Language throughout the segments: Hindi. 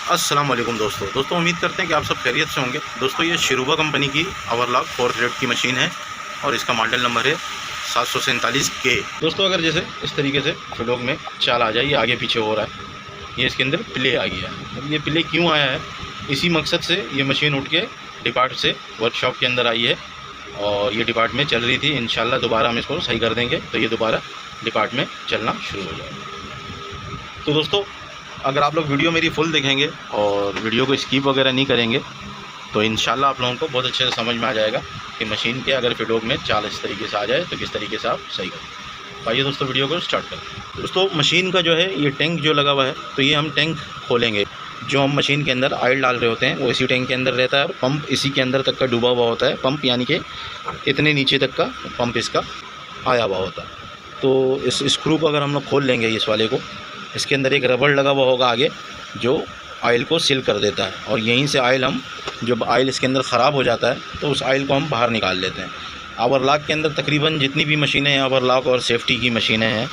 अस्सलाम वालेकुम दोस्तों उम्मीद करते हैं कि आप सब खैरियत से होंगे। दोस्तों ये शिरूबा कंपनी की ओवरलॉक 4 थ्रेड की मशीन है और इसका मॉडल नंबर है 747K। दोस्तों अगर जैसे इस तरीके से फिडोक में चाल आ जाए, ये आगे पीछे हो रहा है, ये इसके अंदर प्ले आ गया है। अब ये प्ले क्यों आया है, इसी मकसद से ये मशीन उठ के डिपार्ट से वर्कशॉप के अंदर आई है और ये डिपार्ट में चल रही थी। इंशाल्लाह दोबारा हम इसको सही कर देंगे तो ये दोबारा डिपार्ट में चलना शुरू हो जाएगा। तो दोस्तों अगर आप लोग वीडियो मेरी फुल देखेंगे और वीडियो को स्किप वगैरह नहीं करेंगे तो इंशाल्लाह आप लोगों को बहुत अच्छे से समझ में आ जाएगा कि मशीन के अगर फिडोक में चाल इस तरीके से आ जाए तो किस तरीके से आप सही करें। आइए दोस्तों वीडियो को स्टार्ट करें। दोस्तों मशीन का जो है ये टैंक जो लगा हुआ है, तो ये हम टैंक खोलेंगे। जो हम मशीन के अंदर ऑयल डाल रहे होते हैं वो इसी टैंक के अंदर रहता है और पंप इसी के अंदर तक का डूबा हुआ होता है। पंप यानी कि इतने नीचे तक का पंप इसका आया हुआ होता है। तो इस स्क्रू को अगर हम लोग खोल लेंगे, इस वाले को, इसके अंदर एक रबड़ लगा हुआ होगा आगे जो ऑयल को सील कर देता है और यहीं से ऑयल हम, जब ऑयल इसके अंदर ख़राब हो जाता है तो उस ऑयल को हम बाहर निकाल लेते हैं। ओवरलॉक के अंदर तकरीबन जितनी भी मशीनें हैं, ओवरलॉक और सेफ्टी की मशीनें हैं,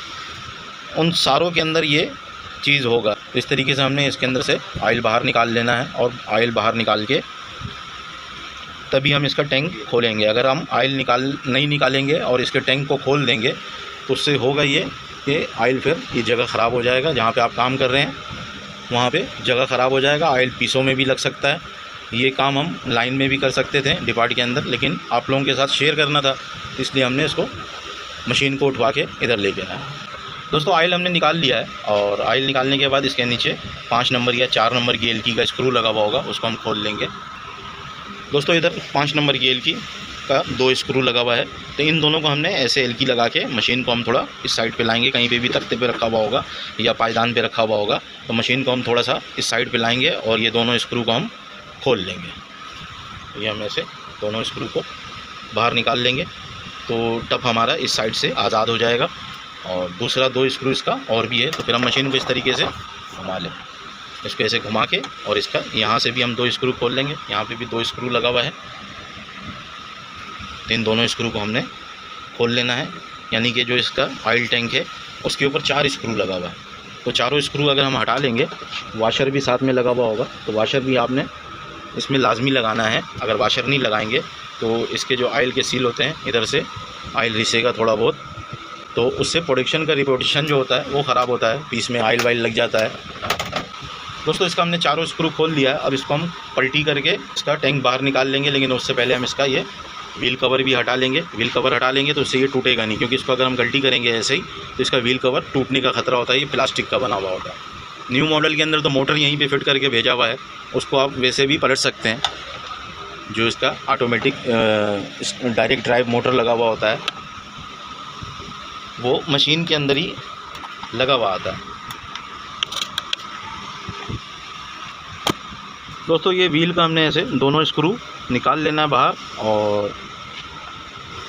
उन सारों के अंदर ये चीज़ होगा। इस तरीके से हमने इसके अंदर से ऑयल बाहर निकाल लेना है और ऑयल बाहर निकाल के तभी हम इसका टैंक खोलेंगे। अगर हम ऑयल नहीं निकालेंगे और इसके टैंक को खोल देंगे तो उससे होगा ये कि ऑयल फिर ये जगह ख़राब हो जाएगा। जहाँ पे आप काम कर रहे हैं वहाँ पे जगह ख़राब हो जाएगा। ऑयल पीसों में भी लग सकता है। ये काम हम लाइन में भी कर सकते थे डिपार्ट के अंदर, लेकिन आप लोगों के साथ शेयर करना था इसलिए हमने इसको मशीन को उठवा के इधर लेके आया। दोस्तों ऑयल हमने निकाल लिया है और ऑयल निकालने के बाद इसके नीचे 5 नंबर या 4 नंबर की एलकी का स्क्रू लगा हुआ होगा, उसको हम खोल लेंगे। दोस्तों इधर 5 नंबर की एलकी का 2 स्क्रू लगा हुआ है, तो इन दोनों को हमने ऐसे एलकी लगा के मशीन को हम थोड़ा इस साइड पे लाएंगे। कहीं पे भी तख्ते पे रखा हुआ होगा या पायदान पे रखा हुआ होगा तो मशीन को हम थोड़ा सा इस साइड पे लाएंगे और ये दोनों स्क्रू को हम खोल लेंगे। ये हम ऐसे दोनों स्क्रू को बाहर निकाल लेंगे तो टप हमारा इस साइड से आज़ाद हो जाएगा और दूसरा 2 स्क्रू इसका और भी है। तो फिर हम मशीन को इस तरीके से घुमा लें, इसको ऐसे घुमा के, और इसका यहाँ से भी हम 2 स्क्रू खोल लेंगे। यहाँ पे भी 2 स्क्रू लगा हुआ है, इन दोनों स्क्रू को हमने खोल लेना है। यानी कि जो इसका ऑयल टैंक है उसके ऊपर 4 स्क्रू लगा हुआ है, तो चारों स्क्रू अगर हम हटा लेंगे, वाशर भी साथ में लगा हुआ होगा, तो वाशर भी आपने इसमें लाजमी लगाना है। अगर वाशर नहीं लगाएंगे तो इसके जो ऑयल के सील होते हैं इधर से ऑयल रिसेगा थोड़ा बहुत, तो उससे प्रोडक्शन का रिपोर्टेशन जो होता है वो ख़राब होता है, पीस में ऑयल वाइल लग जाता है। दोस्तों इसका हमने चारों स्क्रू खोल लिया है। अब इसको हम पलटी करके इसका टैंक बाहर निकाल लेंगे, लेकिन उससे पहले हम इसका ये व्हील कवर भी हटा लेंगे। व्हील कवर हटा लेंगे तो उससे ये टूटेगा नहीं, क्योंकि इसको अगर हम गलती करेंगे ऐसे ही तो इसका व्हील कवर टूटने का ख़तरा होता है। ये प्लास्टिक का बना हुआ होता है। न्यू मॉडल के अंदर तो मोटर यहीं पे फिट करके भेजा हुआ है, उसको आप वैसे भी पलट सकते हैं। जो इसका ऑटोमेटिक डायरेक्ट ड्राइव मोटर लगा हुआ होता है वो मशीन के अंदर ही लगा हुआ आता है। दोस्तों ये व्हील का हमने ऐसे दोनों स्क्रू निकाल लेना है बाहर और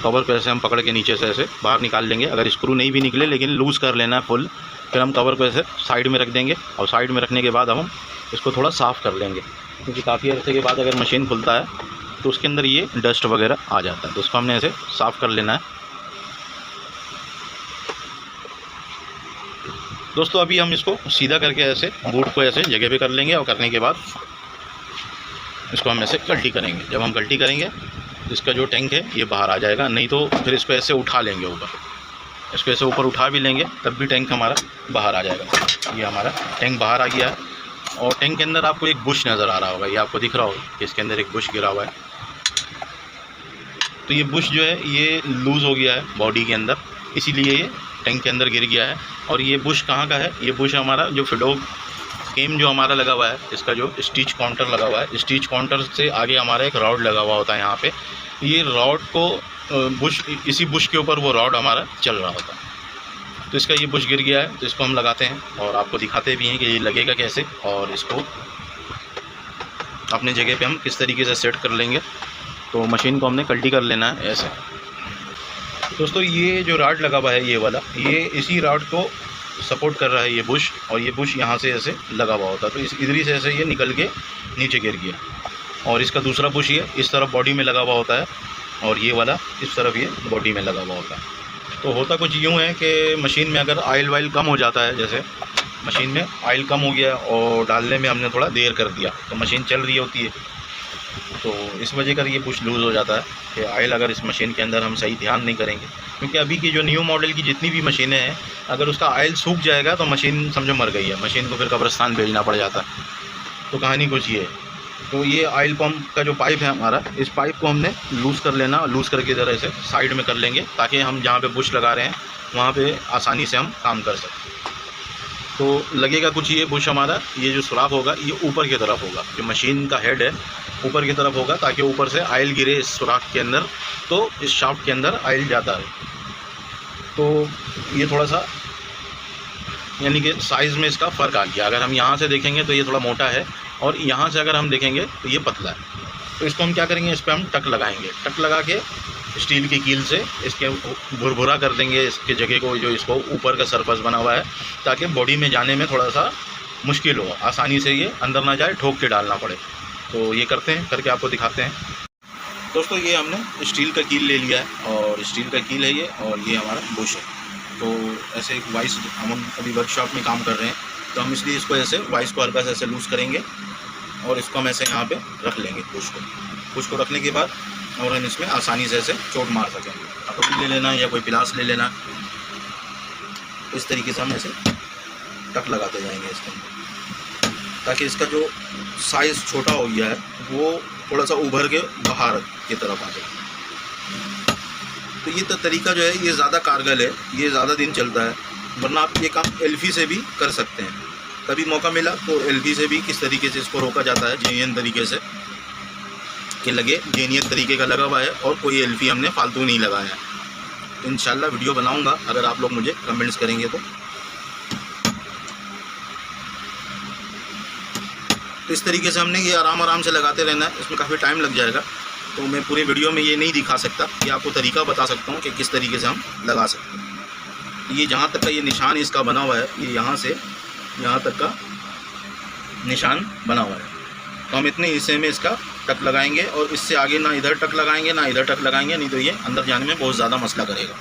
कवर को ऐसे हम पकड़ के नीचे से ऐसे बाहर निकाल लेंगे। अगर स्क्रू नहीं भी निकले लेकिन लूज़ कर लेना है फुल, फिर हम कवर को ऐसे साइड में रख देंगे और साइड में रखने के बाद हम इसको थोड़ा साफ़ कर लेंगे, क्योंकि काफ़ी अर्से के बाद अगर मशीन खुलता है तो उसके अंदर ये डस्ट वगैरह आ जाता है, तो उसको हमने ऐसे साफ़ कर लेना है। दोस्तों अभी हम इसको सीधा करके ऐसे बूट को ऐसे जगह पे कर लेंगे और करने के बाद इसको हम ऐसे गलटी करेंगे। जब हम गलटी करेंगे तो इसका जो टैंक है ये बाहर आ जाएगा, नहीं तो फिर इसको ऐसे उठा लेंगे ऊपर, इसको ऐसे ऊपर उठा भी लेंगे तब भी टैंक हमारा बाहर आ जाएगा। ये हमारा टैंक बाहर आ गया है और टैंक के अंदर आपको एक बुश नज़र आ रहा होगा, ये आपको दिख रहा होगा कि इसके अंदर एक बुश गिरा हुआ है। तो ये बुश जो है ये लूज़ हो गया है बॉडी के अंदर, इसीलिए ये टैंक के अंदर गिर गया है। और ये बुश कहाँ का है, ये बुश हमारा जो फिडोक केम जो हमारा लगा हुआ है, इसका जो स्टिच काउंटर लगा हुआ है, स्टिच काउंटर से आगे हमारा एक रॉड लगा हुआ होता है यहाँ पे। ये रॉड को इसी बुश के ऊपर वो रॉड हमारा चल रहा होता है। तो इसका ये बुश गिर गया है, तो इसको हम लगाते हैं और आपको दिखाते भी हैं कि ये लगेगा कैसे और इसको अपने जगह पे हम किस तरीके से सेट कर लेंगे। तो मशीन को हमने कल्टी कर लेना है ऐसे। दोस्तों ये जो रॉड लगा हुआ है ये वाला, ये इसी रॉड को सपोर्ट कर रहा है ये बुश, और ये बुश यहाँ से ऐसे लगा हुआ होता है, तो इस इधर से ऐसे ये निकल के नीचे गिर गया। और इसका दूसरा बुश ये इस तरफ बॉडी में लगा हुआ होता है और ये वाला इस तरफ ये बॉडी में लगा हुआ होता है। तो होता कुछ यूँ है कि मशीन में अगर ऑयल वाइल कम हो जाता है जैसे, मशीन में ऑयल कम हो गया और डालने में हमने थोड़ा देर कर दिया, तो मशीन चल रही होती है, तो इस वजह का ये पुश लूज़ हो जाता है कि ऑयल अगर इस मशीन के अंदर हम सही ध्यान नहीं करेंगे। क्योंकि अभी की जो न्यू मॉडल की जितनी भी मशीनें हैं, अगर उसका ऑयल सूख जाएगा तो मशीन समझो मर गई है, मशीन को फिर कब्रिस्तान भेजना पड़ जाता है। तो कहानी कुछ ये है। तो ये ऑयल पंप का जो पाइप है हमारा, इस पाइप को हमने लूज़ कर लेना, लूज़ करके ज़रा इसे साइड में कर लेंगे ताकि हम जहाँ पे बुश लगा रहे हैं वहाँ पे आसानी से हम काम कर सकें। तो लगेगा कुछ ये बुश हमारा, ये जो सुराख होगा ये ऊपर की तरफ होगा, जो मशीन का हेड है ऊपर की तरफ होगा ताकि ऊपर से ऑयल गिरे इस सुराख के अंदर, तो इस शाफ्ट के अंदर ऑयल जाता है। तो ये थोड़ा सा यानी कि साइज़ में इसका फ़र्क आ गया। अगर हम यहाँ से देखेंगे तो ये थोड़ा मोटा है और यहाँ से अगर हम देखेंगे तो ये पतला है। तो इसको हम क्या करेंगे, इस पर हम टक लगाएंगे, टक लगा के स्टील की कील से इसके भुरभुरा कर देंगे इसके जगह को, जो इसको ऊपर का सरफेस बना हुआ है, ताकि बॉडी में जाने में थोड़ा सा मुश्किल हो, आसानी से ये अंदर ना जाए, ठोक के डालना पड़े। तो ये करते हैं, करके आपको दिखाते हैं। दोस्तों ये हमने स्टील का कील ले लिया है और स्टील का कील है ये, और ये हमारा बुश है। तो ऐसे एक वाइस, हम अभी वर्कशॉप में काम कर रहे हैं तो हम इसलिए इसको ऐसे वाइस को हल्का से ऐसे लूज़ करेंगे और इसको हम ऐसे यहाँ पे रख लेंगे बुश को रखने के बाद, और हम इसमें आसानी से ऐसे चोट मार सकेंगे। कपड़ी ले लेना या कोई पिलास ले लेना, इस तरीके से हम ऐसे टक लगाते जाएंगे इसके अंदर, ताकि इसका जो साइज़ छोटा हो गया है वो थोड़ा सा उभर के बाहर की तरफ आ जाए। तो ये तो तरीका जो है ये ज़्यादा कारगर है, ये ज़्यादा दिन चलता है। वरना आप ये काम एल्फी से भी कर सकते हैं, कभी मौका मिला तो एल्फी से भी किस तरीके से इसको रोका जाता है, जेन्युइन तरीके से कि लगे, जेन्युइन तरीके का लगा हुआ है और कोई एल्फी हमने फालतू नहीं लगाया है। तो इंशाल्लाह वीडियो बनाऊंगा अगर आप लोग मुझे कमेंट्स करेंगे तो इस तरीके से हमने ये आराम से लगाते रहना है। इसमें काफ़ी टाइम लग जाएगा, तो मैं पूरी वीडियो में ये नहीं दिखा सकता, ये आपको तरीका बता सकता हूँ कि किस तरीके से हम लगा सकते हैं। ये जहाँ तक का ये निशान इसका बना हुआ है, ये यहाँ से यहाँ तक का निशान बना हुआ है, तो हम इतने हिस्से में इसका टक लगाएंगे और इससे आगे ना इधर टक लगाएंगे ना इधर टक लगाएंगे, नहीं तो ये अंदर जाने में बहुत ज़्यादा मसला करेगा।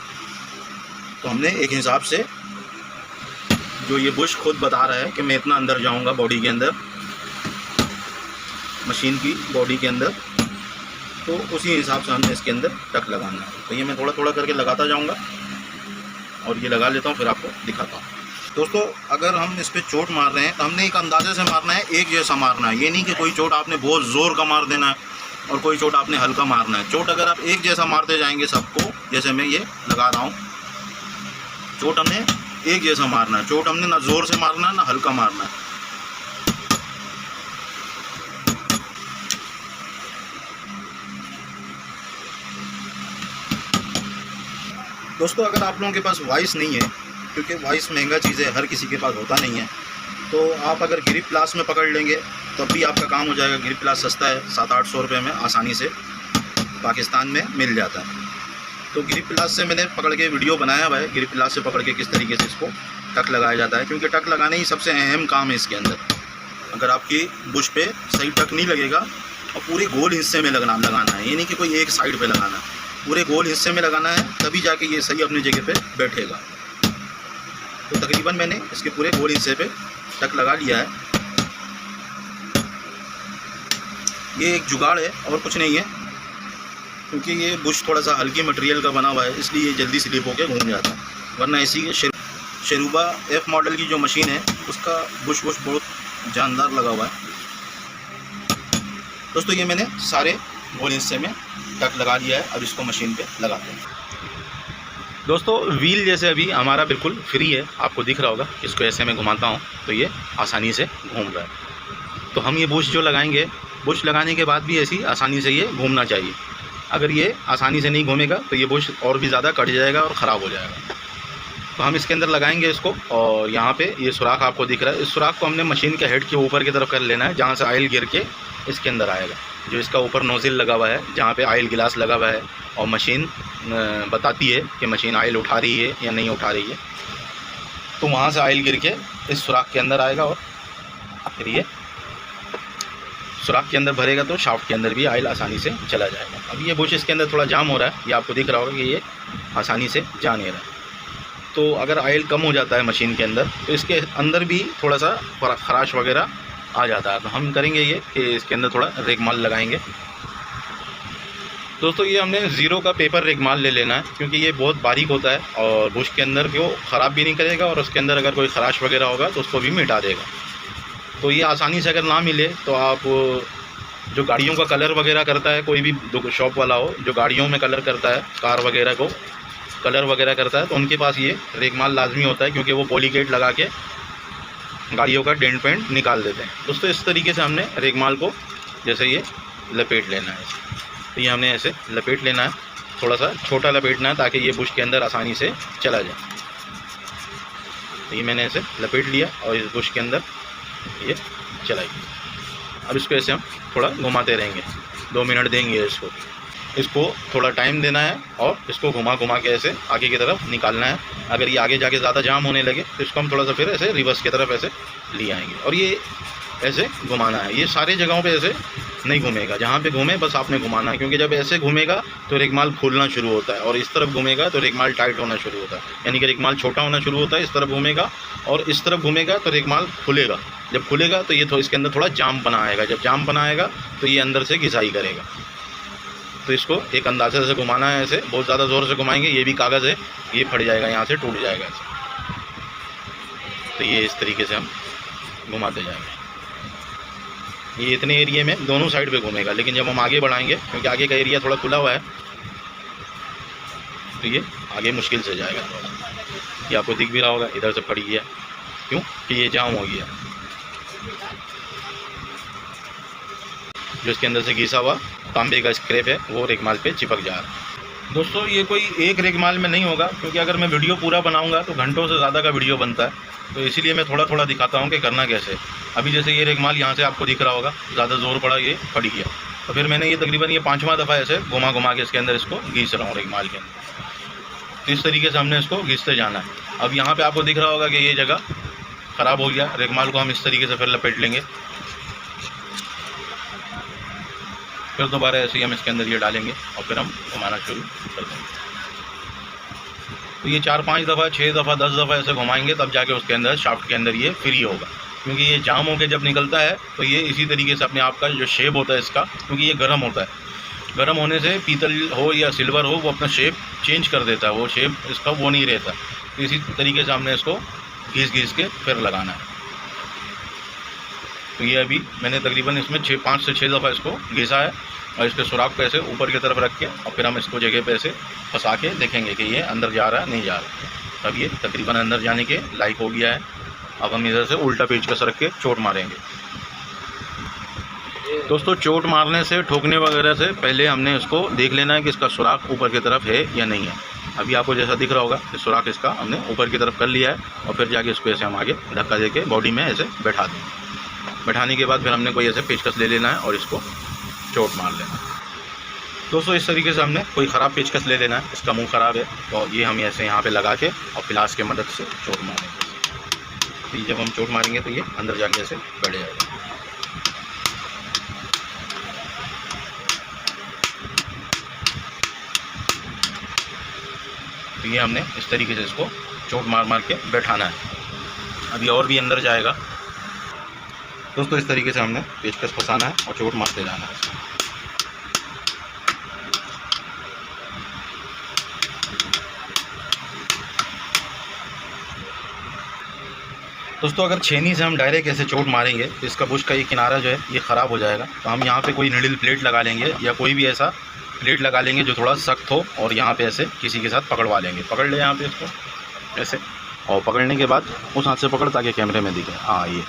तो हमने एक हिसाब से, जो ये बुश खुद बता रहा है कि मैं इतना अंदर जाऊँगा बॉडी के अंदर, मशीन की बॉडी के अंदर, तो उसी हिसाब से हमने इसके अंदर टक लगाना है। तो ये मैं थोड़ा थोड़ा करके लगाता जाऊँगा और ये लगा लेता हूँ, फिर आपको दिखाता हूँ। दोस्तों अगर हम इस पर चोट मार रहे हैं तो हमने एक अंदाजे से मारना है, एक जैसा मारना है। ये नहीं कि कोई चोट आपने बहुत ज़ोर का मार देना है और कोई चोट आपने हल्का मारना है। चोट अगर आप एक जैसा मारते जाएंगे सबको, जैसे मैं ये लगा रहा हूँ, चोट हमने एक जैसा मारना है। चोट हमने ना ज़ोर से मारना है ना हल्का मारना है। दोस्तों अगर आप लोगों के पास वाइस नहीं है, क्योंकि वाइस महंगा चीज़ है, हर किसी के पास होता नहीं है, तो आप अगर ग्रिप प्लास में पकड़ लेंगे तब भी आपका काम हो जाएगा। ग्रिप प्लास सस्ता है, 700-800 रुपये में आसानी से पाकिस्तान में मिल जाता है। तो ग्रिप प्लास से मैंने पकड़ के वीडियो बनाया हुआ है, ग्रिप प्लास से पकड़ के किस तरीके से इसको टक लगाया जाता है, क्योंकि टक लगाना ही सबसे अहम काम है इसके अंदर। अगर आपकी बुश पे सही टक नहीं लगेगा, और पूरे गोल हिस्से में लगाना है, ये नहीं कि कोई एक साइड पर लगाना है, पूरे गोल हिस्से में लगाना है, तभी जाके ये सही अपनी जगह पे बैठेगा। तो तकरीबन मैंने इसके पूरे गोल हिस्से पे टक लगा लिया है। ये एक जुगाड़ है और कुछ नहीं है, क्योंकि ये बुश थोड़ा सा हल्की मटेरियल का बना हुआ है, इसलिए ये जल्दी स्लिप होकर घूम जाता है। वरना इसी के शरूबा F मॉडल की जो मशीन है उसका बुश बहुत जानदार लगा हुआ है। दोस्तों ये मैंने सारे गोल हिस्से में टक लगा लिया है, अब इसको मशीन पे लगाते हैं। दोस्तों व्हील जैसे अभी हमारा बिल्कुल फ्री है, आपको दिख रहा होगा, इसको ऐसे मैं घुमाता हूँ तो ये आसानी से घूम रहा है। तो हम ये बुश जो लगाएंगे, बुश लगाने के बाद भी ऐसी आसानी से ये घूमना चाहिए। अगर ये आसानी से नहीं घूमेगा तो ये बुश और भी ज़्यादा कट जाएगा और ख़राब हो जाएगा। तो हम इसके अंदर लगाएंगे इसको, और यहाँ पे ये सुराख आपको दिख रहा है, इस सुराख को हमने मशीन के हेड के ऊपर की तरफ कर लेना है, जहाँ से ऑयल गिर के इसके अंदर आएगा। जो इसका ऊपर नोज़िल लगा हुआ है, जहाँ पे ऑयल गिलास लगा हुआ है, और मशीन बताती है कि मशीन ऑयल उठा रही है या नहीं उठा रही है, तो वहाँ से ऑयल गिर के इस सुराख के अंदर आएगा और फिर ये सुराख के अंदर भरेगा, तो शाफ्ट के अंदर भी ऑयल आसानी से चला जाएगा। अब ये बुश इसके अंदर थोड़ा जाम हो रहा है, ये आपको दिख रहा होगा कि ये आसानी से जा नहीं रहा है। तो अगर ऑयल कम हो जाता है मशीन के अंदर तो इसके अंदर भी थोड़ा सा खराश वगैरह आ जाता है। तो हम करेंगे ये कि इसके अंदर थोड़ा रेगमाल लगाएंगे। दोस्तों ये हमने ज़ीरो का पेपर रेगमाल ले लेना है, क्योंकि ये बहुत बारीक होता है और बुश के अंदर को ख़राब भी नहीं करेगा और उसके अंदर अगर कोई खराश वगैरह होगा तो उसको भी मिटा देगा। तो ये आसानी से अगर ना मिले तो आप जो गाड़ियों का कलर वगैरह करता है, कोई भी शॉप वाला हो जो गाड़ियों में कलर करता है, कार वगैरह को कलर वगैरह करता है, तो उनके पास ये रेगमाल लाजमी होता है, क्योंकि वो पॉलीगेट लगा के गाड़ियों का डेंट पेंट निकाल देते हैं। दोस्तों इस तरीके से हमने रेगमाल को जैसे ये लपेट लेना है। तो ये हमने ऐसे लपेट लेना है, थोड़ा सा छोटा लपेटना है ताकि ये बुश के अंदर आसानी से चला जाए। तो ये मैंने ऐसे लपेट लिया और इस बुश के अंदर ये चला गया। अब इसको ऐसे हम थोड़ा घुमाते रहेंगे, 2 मिनट देंगे इसको थोड़ा टाइम देना है और इसको घुमा के ऐसे आगे की तरफ निकालना है। अगर ये आगे जाके ज़्यादा जाम होने लगे तो इसको हम थोड़ा सा फिर ऐसे रिवर्स की तरफ ऐसे ले आएंगे और ये ऐसे घुमाना है। ये सारे जगहों पे ऐसे नहीं घूमेगा, जहाँ पे घूमे बस आपने घुमाना है, क्योंकि जब ऐसे घूमेगा तो रेगमाल खुलना शुरू होता है और इस तरफ घूमेगा तो रेगमाल टाइट होना शुरू होता है, यानी कि रेगमाल छोटा होना शुरू होता है। इस तरफ घूमेगा और इस तरफ घूमेगा तो रेगमाल खुलेगा। जब खुलेगा तो ये इसके अंदर थोड़ा जाम बना आएगा, जब जाम बना आएगा तो ये अंदर से घिसाई करेगा। तो इसको एक अंदाजे से घुमाना है, ऐसे बहुत ज़्यादा ज़ोर से घुमाएंगे ये भी कागज़ है, ये फट जाएगा, यहाँ से टूट जाएगा ऐसे। तो ये इस तरीके से हम घुमाते जाएंगे। ये इतने एरिया में दोनों साइड पे घूमेगा, लेकिन जब हम आगे बढ़ाएंगे, क्योंकि आगे का एरिया थोड़ा खुला हुआ है, तो ये आगे मुश्किल से जाएगा। ये आपको दिख भी रहा होगा, इधर से फट गया, क्यों कि ये जाम हो गया, जो इसके अंदर से घिसा हुआ तांबे का स्क्रैप है वो रेगमाल पे चिपक जा रहा है। दोस्तों ये कोई एक रेगमाल में नहीं होगा, क्योंकि अगर मैं वीडियो पूरा बनाऊंगा तो घंटों से ज़्यादा का वीडियो बनता है, तो इसीलिए मैं थोड़ा थोड़ा दिखाता हूँ कि करना कैसे। अभी जैसे ये रेगमाल यहाँ से आपको दिख रहा होगा, ज़्यादा ज़ोर पड़ा, ये फट गया, तो फिर मैंने ये तकरीबन ये 5वां दफ़ा ऐसे घुमा के इसके अंदर इसको घिस रहा हूँ रेगमाल के अंदर। तो इस तरीके से हमने इसको घिसते जाना है। अब यहाँ पर आपको दिख रहा होगा कि ये जगह ख़राब हो गया, रेगमाल को हम इस तरीके से फिर लपेट लेंगे, फिर दोबारा ऐसे ही हम इसके अंदर ये डालेंगे और फिर हम घुमाना शुरू कर देंगे। तो ये 4-5 दफ़ा, 6 दफ़ा, 10 दफ़ा ऐसे घुमाएंगे, तब जाके उसके अंदर शाफ्ट के अंदर ये फ्री होगा। क्योंकि ये जाम होकर जब निकलता है तो ये इसी तरीके से अपने आप का जो शेप होता है इसका, क्योंकि ये गर्म होता है, गर्म होने से पीतल हो या सिल्वर हो वो अपना शेप चेंज कर देता है, वो शेप इसका वो नहीं रहता। तो इसी तरीके से हमने इसको घिस के फिर लगाना है। तो ये अभी मैंने तकरीबन इसमें 5 से 6 दफ़ा इसको घिसा है और इसके सुराख को ऐसे ऊपर की तरफ रख के और फिर हम इसको जगह पे ऐसे फंसा के देखेंगे कि ये अंदर जा रहा है नहीं जा रहा। अब ये तकरीबन अंदर जाने के लायक हो गया है। अब हम इधर से उल्टा पेचकस रख के चोट मारेंगे। दोस्तों चोट मारने से, ठोकने वगैरह से पहले हमने इसको देख लेना है कि इसका सुराख ऊपर की तरफ है या नहीं है। अभी आपको जैसा दिख रहा होगा इस सुराख इसका हमने ऊपर की तरफ कर लिया है और फिर जाके इसको ऐसे हम आगे धक्का दे के बॉडी में ऐसे बैठा देंगे। बैठाने के बाद फिर हमने कोई ऐसे पेचकस ले लेना है और इसको चोट मार लेना है। दोस्तों इस तरीके से हमने कोई ख़राब पेचकस ले लेना है, इसका मुंह ख़राब है तो ये हम ऐसे यहाँ पे लगा के और पिलास के मदद से चोट मारेंगे। तो जब हम चोट मारेंगे तो ये अंदर जाके ऐसे बैठ जाएगा। तो ये हमने इस तरीके से इसको चोट मार के बैठाना है। अभी और भी अंदर जाएगा। दोस्तों इस तरीके से हमने पेचकस फंसाना है और चोट मारते जाना है। दोस्तों अगर छेनी से हम डायरेक्ट ऐसे चोट मारेंगे तो इसका बुश का ये किनारा जो है ये ख़राब हो जाएगा। तो हम यहाँ पे कोई निडल प्लेट लगा लेंगे या कोई भी ऐसा प्लेट लगा लेंगे जो थोड़ा सख्त हो और यहाँ पे ऐसे किसी के साथ पकड़वा लेंगे। पकड़ ले यहाँ पे इसको ऐसे, और पकड़ने के बाद उस हाथ से पकड़ ताकि कैमरे में दिखे। हाँ ये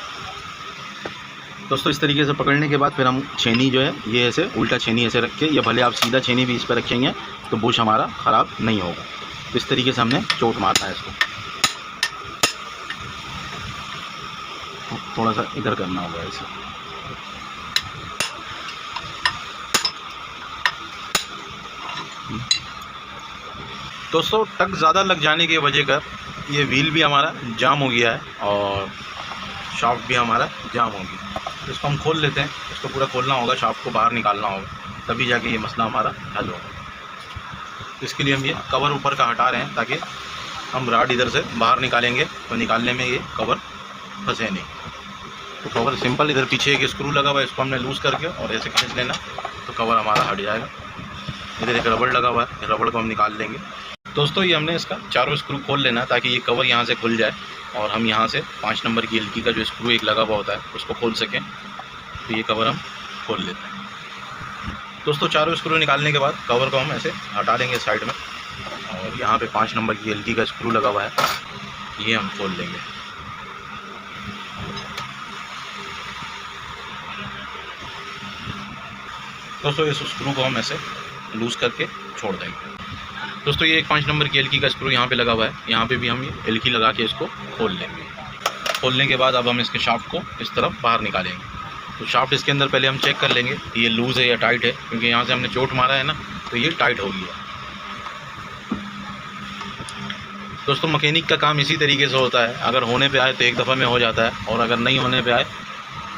दोस्तों इस तरीके से पकड़ने के बाद फिर हम छेनी जो है ये ऐसे उल्टा छेनी ऐसे रख के, या भले आप सीधा छेनी भी इस पर रखेंगे तो बुश हमारा ख़राब नहीं होगा। तो इस तरीके से हमने चोट मारना है इसको। थोड़ा सा इधर करना होगा ऐसे। दोस्तों टक ज़्यादा लग जाने की वजह कर ये व्हील भी हमारा जाम हो गया है और शाफ्ट भी हमारा जाम हो गया। इसको हम खोल लेते हैं, इसको पूरा खोलना होगा, शाफ्ट को बाहर निकालना होगा, तभी जाके ये मसला हमारा हल होगा। इसके लिए हम ये कवर ऊपर का हटा रहे हैं ताकि हम राड इधर से बाहर निकालेंगे तो निकालने में ये कवर फंसे नहीं। तो कवर सिंपल, इधर पीछे एक स्क्रू लगा हुआ है, इसको हमने लूज़ करके और ऐसे खींच लेना तो कवर हमारा हट जाएगा। इधर एक रबड़ लगा हुआ है, रबड़ को हम निकाल लेंगे। दोस्तों ये हमने इसका चारों स्क्रू खोल लेना ताकि ये कवर यहाँ से खुल जाए और हम यहाँ से 5 नंबर की एलकी का जो स्क्रू एक लगा हुआ होता है उसको खोल सकें। तो ये कवर हम खोल लेते हैं। दोस्तों चारों स्क्रू निकालने के बाद कवर को हम ऐसे हटा देंगे साइड में, और यहाँ पे 5 नंबर की एलकी का स्क्रू लगा हुआ है, ये हम खोल लेंगे। दोस्तों इस स्क्रू को हम ऐसे लूज़ करके छोड़ देंगे। दोस्तों ये एक 5 नंबर की एलकी का स्क्रू यहाँ पे लगा हुआ है, यहाँ पे भी हम ये एलकी लगा के इसको खोल लेंगे। खोलने के बाद अब हम इसके शाफ्ट को इस तरफ बाहर निकालेंगे। तो शाफ्ट इसके अंदर पहले हम चेक कर लेंगे ये लूज़ है या टाइट है, क्योंकि यहाँ से हमने चोट मारा है ना, तो ये टाइट हो गया। दोस्तों मैकेनिक का काम इसी तरीके से होता है, अगर होने पे आए तो एक दफ़ा में हो जाता है, और अगर नहीं होने पे आए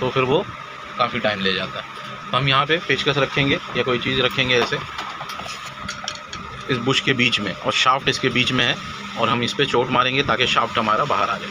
तो फिर वो काफ़ी टाइम ले जाता है। तो हम यहाँ पे पेचकस रखेंगे या कोई चीज़ रखेंगे ऐसे इस बुश के बीच में, और शाफ्ट इसके बीच में है, और हम इस पर चोट मारेंगे ताकि शाफ्ट हमारा बाहर आ जाए।